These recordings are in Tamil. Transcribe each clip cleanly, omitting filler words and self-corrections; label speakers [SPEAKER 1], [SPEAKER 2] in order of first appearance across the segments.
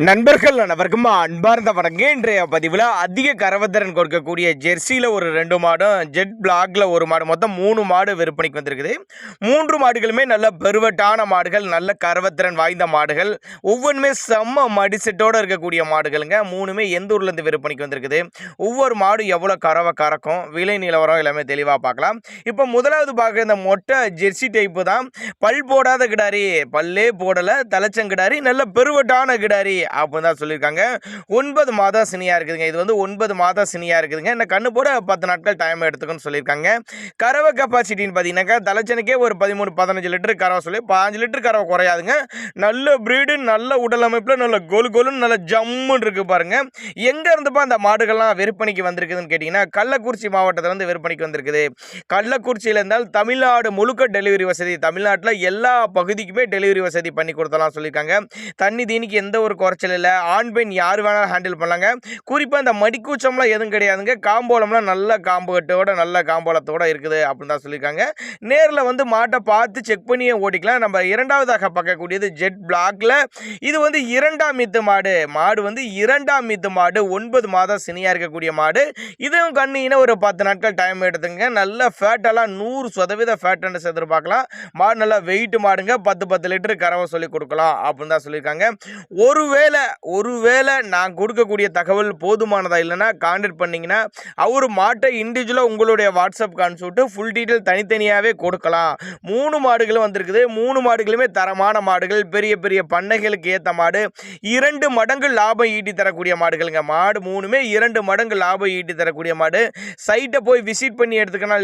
[SPEAKER 1] நண்பர்கள் அனைவருக்கும் அன்பார்ந்த வணக்கம். இன்றைய பதிவில் அதிக கறவைத்திறன் கொடுக்கக்கூடிய ஜெர்சியில் ஒரு 2 மாடும், ஜெட் பிளாக்ல ஒரு மாடு, மொத்தம் 3 மாடு விற்பனைக்கு வந்திருக்குது. 3 மாடுகளுமே நல்ல பெருவட்டான மாடுகள், நல்ல கறவைத்திறன் வாய்ந்த மாடுகள், ஒவ்வொன்றுமே செம்ம மடிசெட்டோடு இருக்கக்கூடிய மாடுகளுங்க. 3மே எந்த ஊர்லேருந்து விற்பனைக்கு வந்திருக்குது, ஒவ்வொரு மாடு எவ்வளோ கறவை கறக்கும், விலை நிலவரம் எல்லாமே தெளிவாக பார்க்கலாம். இப்போ முதலாவது பார்க்குற இந்த மொட்டை ஜெர்சி டைப்பு தான். பல் போடாத கிடாரி, பல்லே போடலை, தலைச்சங்கிடாரி, நல்ல பெருவட்டான கிடாரி அப்படின்னு தான் சொல்லியிருக்காங்க. 9 மாதம் சினியாக இருக்குதுங்க. இது வந்து 9 மாதம் சினியாக இருக்குதுங்க. இந்த கண்ணு போட 10 நாட்கள் டைம் எடுத்துக்கணும்னு சொல்லியிருக்காங்க. கறவை கெப்பாசிட்டின்னு பார்த்தீங்கன்னாக்கா தலைச்சனுக்கே ஒரு 13-15 லிட்டர் கறவை சொல்லி 15 லிட்டர் கறவை குறையாதுங்க. நல்ல ப்ரீடு, நல்ல உடல் அமைப்பில், நல்ல கோலு கோலுன்னு நல்ல ஜம்முன்னு இருக்கு பாருங்க. எங்கே இருந்துப்பா அந்த மாடுகள்லாம் விற்பனைக்கு வந்திருக்குதுன்னு கேட்டிங்கன்னா, கள்ளக்குறிச்சி மாவட்டத்திலேருந்து விற்பனைக்கு வந்திருக்குது. கள்ளக்குறிச்சியில் இருந்தால் தமிழ்நாடு முழுக்க டெலிவரி வசதி, தமிழ்நாட்டில் எல்லா பகுதிக்குமே டெலிவரி வசதி பண்ணி கொடுத்தலாம் சொல்லியிருக்காங்க. தண்ணி தீனிக்கு எந்த ஒரு குறைச்சல் இல்லை. ஆண் பெண் யார் வேணாலும் ஹேண்டில் பண்ணலாங்க. குறிப்பாக இந்த மடிக்கூச்சம்லாம் எதுவும் கிடையாதுங்க. காம்போலம்லாம் நல்ல காம்பு கட்டோட, நல்ல காம்போலத்தோட இருக்குது அப்படின்னு தான் சொல்லியிருக்காங்க. நேரில் வந்து மாட்டை பார்த்து செக் பண்ணியே ஓட்டிக்கலாம். நம்ம இரண்டாவதாக பார்க்கக்கூடியது ஜெட் பிளாக்ல. இது வந்து 2ஆம் ஈத்து மாடு. மாடு வந்து 2ஆம் ஈத்து மாடு, 9 மாதம் சினியாக இருக்கக்கூடிய மாடு. இதுவும் கண்ணினா ஒரு 10 நாட்கள் டைம் எடுத்துங்க. நல்ல ஃபேட்டெல்லாம் 100% ஃபேட்டுன்னு எதிர்பார்க்கலாம். மாடு நல்லா வெயிட் மாடுங்க. 10 லிட்டர் கறவை சொல்லி கொடுக்கலாம் அப்படின்னு தான் சொல்லியிருக்காங்க. ஒருவேளை நான் கொடுக்கக்கூடிய தகவல் போதுமானதா இல்லைன்னா கான்டாக்ட் பண்ணிங்கன்னா அவர் மாட்டை இண்டிவிஜுவலாக உங்களுடைய வாட்ஸ்அப் அனுப்பிச்சுட்டு ஃபுல் டீட்டெயில் தனித்தனியாகவே கொடுக்கலாம். 3 மாடுகளும் வந்திருக்குது. 3 மாடுகளுமே தரமான மாடுகள், பெரிய பெரிய பண்ணைகளுக்கு ஏற்ற மாடு, 2 மடங்கு லாபம் ஈட்டி தரக்கூடிய மாடுகளுங்க. மாடு 3மே 2 மடங்கு லாபம் ஈட்டி தரக்கூடிய மாடு. சைட்டை போய் விசிட் பண்ணி எடுத்துக்கலாம்,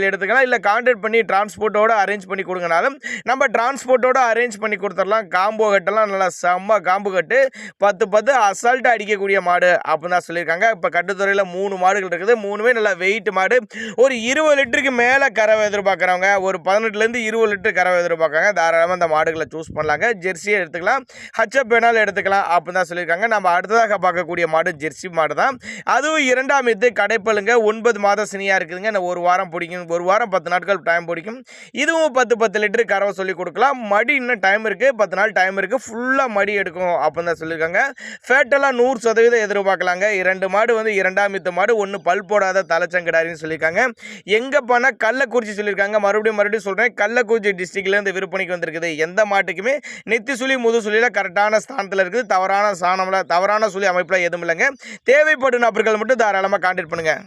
[SPEAKER 1] இல்லை கான்டாக்ட் பண்ணி டிரான்ஸ்போர்ட்டோட அரேஞ்ச் பண்ணி கொடுங்கனாலும் நம்ம டிரான்ஸ்போர்ட்டோட அரேஞ்ச் பண்ணி கொடுத்துடலாம். காம்போ கட்டெல்லாம் நல்லா செம்ம காம்பு கட்டு, 10 அசால்ட்டாக அடிக்கக்கூடிய மாடு அப்படின்னு தான் சொல்லியிருக்காங்க. இப்போ கட்டுத்துறையில் 3 மாடுகள் இருக்குது. 3மே நல்லா வெயிட் மாடு. ஒரு 20 லிட்டருக்கு மேலே கறவை எதிர்பார்க்குறவங்க, ஒரு 18லேருந்து 20 லிட்டர் கறவை எதிர்பார்க்குறாங்க. தாராளமாக அந்த மாடுகளை சூஸ் பண்ணலாங்க. ஜெர்சியை எடுத்துக்கலாம், ஹச்எப் வேணாலும் எடுத்துக்கலாம் அப்படின்னு தான் சொல்லியிருக்காங்க. நம்ம அடுத்ததாக பார்க்கக்கூடிய மாடு ஜெர்சி மாடு தான். அதுவும் 2ஆம் ஈத்து கடைப்பலுங்க. 9 மாதம் சினியாக இருக்குதுங்க. இந்த ஒரு வாரம் பிடிக்கும், ஒரு வாரம் 10 நாட்கள் டைம் பிடிக்கும். இதுவும் 10 லிட்டர் கறவை சொல்லி கொடுக்கலாம். மடி இன்னும் டைம் இருக்குது, 10 நாள் டைம் இருக்குது. ஃபுல்லாக மடி எடுக்கும் அப்படின்னு தான் சொல்லியிருக்காங்க. ஃபேட்டெல்லாம் 100% எதிர்பார்க்கலாங்க. 2 மாடு வந்து 2ஆம் ஈத்து மாடு, 1 பல் போடாத தலைச்சங்கிடாரின்னு சொல்லியிருக்காங்க. எங்கே போனால் கள்ளக்குறிச்சி சொல்லியிருக்காங்க. மறுபடியும் சொல்கிறேன், கள்ளக்குறிச்சி டிஸ்ட்ரிக்ட்லேருந்து விற்பனைக்கு வந்திருக்குது. எந்த மாட்டுக்குமே நெத்தி சுழி முது சுழியில் கரெக்டான ஸ்தானத்தில் இருக்குது. தவறான சுழி அமைப்பில் எதுவும் இல்லைங்க. தேவைப்படும் நபர்கள் மட்டும் தாராளமாக கான்டாக்ட் பண்ணுங்கள்.